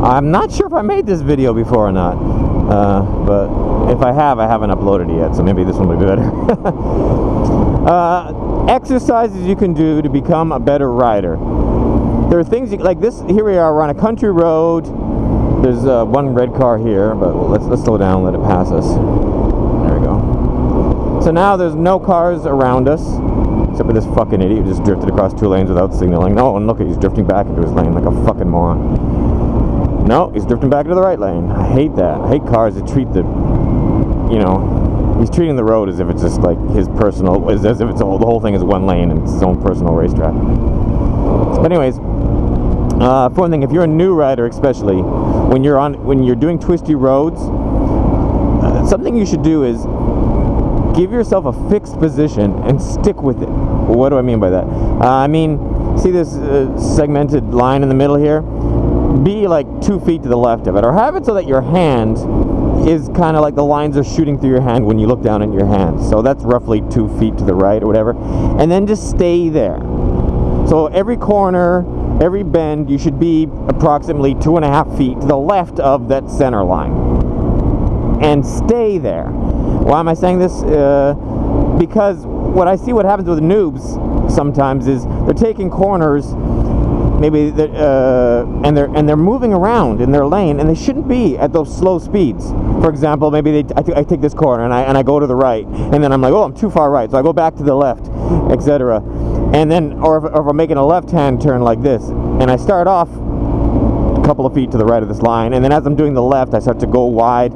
I'm not sure if I made this video before or not, but if I haven't uploaded it yet, so maybe this one will be better. Exercises you can do to become a better rider. There are things like this. Here we are, we're on a country road. There's one red car here, but let's slow down, let it pass us. There we go. So now there's no cars around us, except for this fucking idiot who just drifted across 2 lanes without signaling. Oh, and look, he's drifting back into his lane like a fucking moron. No, he's drifting back into the right lane. I hate that. I hate cars that treat the, you know, he's treating the road as if it's just like his personal, as if it's the whole thing is one lane and it's his own personal racetrack. But anyways, for one thing, if you're a new rider, especially when you're doing twisty roads, something you should do is give yourself a fixed position and stick with it. What do I mean by that? I mean, see this segmented line in the middle here? Be like 2 feet to the left of it, or have it so that your hand is kind of like the lines are shooting through your hand when you look down at your hand. So that's roughly 2 feet to the right or whatever, and then just stay there. So every corner, every bend, you should be approximately 2.5 feet to the left of that center line, and stay there. Why am I saying this? Because what happens with noobs sometimes is they're taking corners, maybe and they're moving around in their lane, and they shouldn't be at those slow speeds. For example, maybe I take this corner and I go to the right, and then I'm like, oh, I'm too far right, so I go back to the left, etc. And then, or if I'm making a left-hand turn like this, and I start off a couple of feet to the right of this line, and then as I'm doing the left, I start to go wide.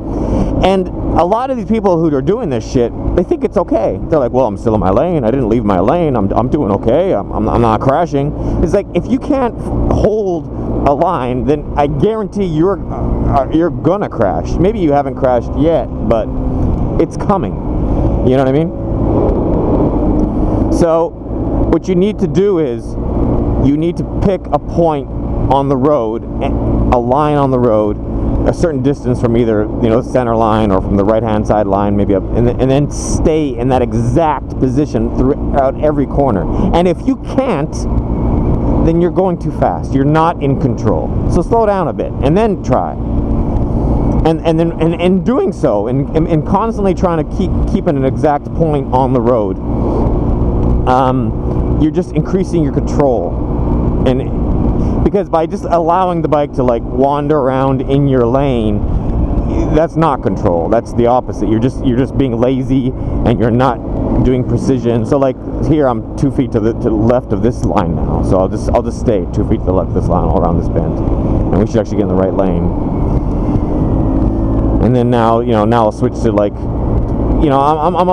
And a lot of these people who are doing this shit, they think it's okay. They're like, well, I'm still in my lane. I didn't leave my lane. I'm doing okay. I'm not crashing. It's like, if you can't hold a line, then I guarantee you're gonna crash. Maybe you haven't crashed yet, but it's coming. You know what I mean? So what you need to do is you need to pick a point on the road, a line on the road, a certain distance from either, you know, the center line or from the right-hand side line, maybe up, and then stay in that exact position throughout every corner. And if you can't, then you're going too fast. You're not in control. So slow down a bit and then try. And then in doing so, and constantly trying to keep an exact point on the road, you're just increasing your control. And because by just allowing the bike to like wander around in your lane, that's not control. That's the opposite. You're just being lazy, and you're not doing precision. So like here, I'm 2 feet to the left of this line now. So I'll just stay 2 feet to the left of this line all around this bend, and we should actually get in the right lane. And then now I'll switch to like, you know, I'm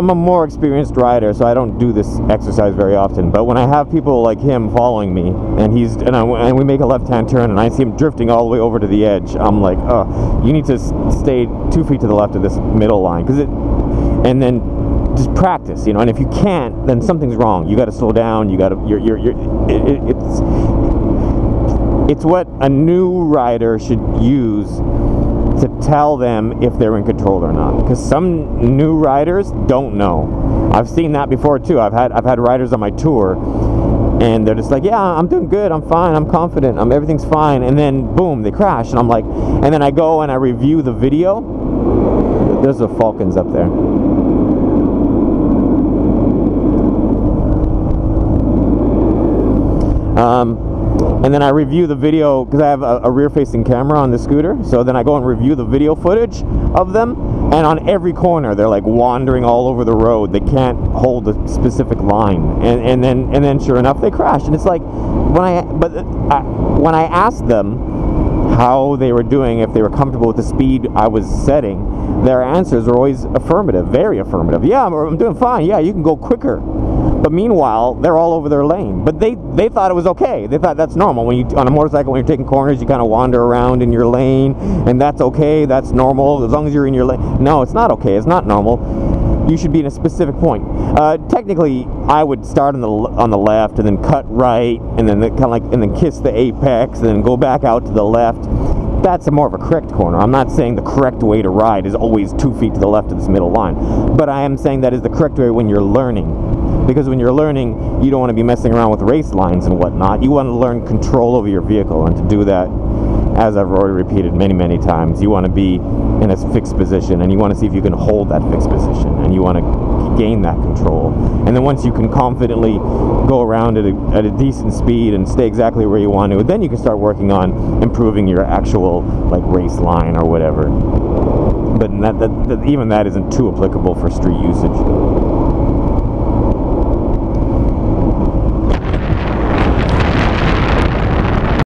a more experienced rider, so I don't do this exercise very often. But when I have people like him following me, and we make a left-hand turn, and I see him drifting all the way over to the edge, I'm like, oh, you need to stay 2 feet to the left of this middle line, and then just practice, you know. And if you can't, then something's wrong. You got to slow down. You got to it's what a new rider should use to tell them if they're in control or not, because some new riders don't know. I've seen that before too. I've had riders on my tour, and they're just like, yeah, I'm doing good, I'm fine, I'm confident, everything's fine, and then boom, they crash, and I'm like, and then I go and I review the video. There's the Falcons up there. And then I review the video, because I have a rear-facing camera on the scooter, so then I go and review the video footage of them, and on every corner they're like wandering all over the road. They can't hold a specific line, and then sure enough they crash. And it's like, when I asked them how they were doing, if they were comfortable with the speed I was setting, their answers were always affirmative, very affirmative. Yeah, I'm doing fine. Yeah, you can go quicker. But meanwhile, they're all over their lane. But they thought it was okay. They thought that's normal. When on a motorcycle, when you're taking corners, you kind of wander around in your lane, and that's okay. That's normal as long as you're in your lane. No, it's not okay. It's not normal. You should be in a specific point. Technically, I would start on the left, and then cut right, and then and then kiss the apex, and then go back out to the left. That's more of a correct corner. I'm not saying the correct way to ride is always 2 feet to the left of this middle line, but I am saying that is the correct way when you're learning. Because when you're learning, you don't want to be messing around with race lines and whatnot. You want to learn control over your vehicle, and to do that, as I've already repeated many times, you want to be in a fixed position, and you want to see if you can hold that fixed position, and you want to gain that control. And then once you can confidently go around at a decent speed and stay exactly where you want to, then you can start working on improving your actual like race line or whatever. But even that isn't too applicable for street usage.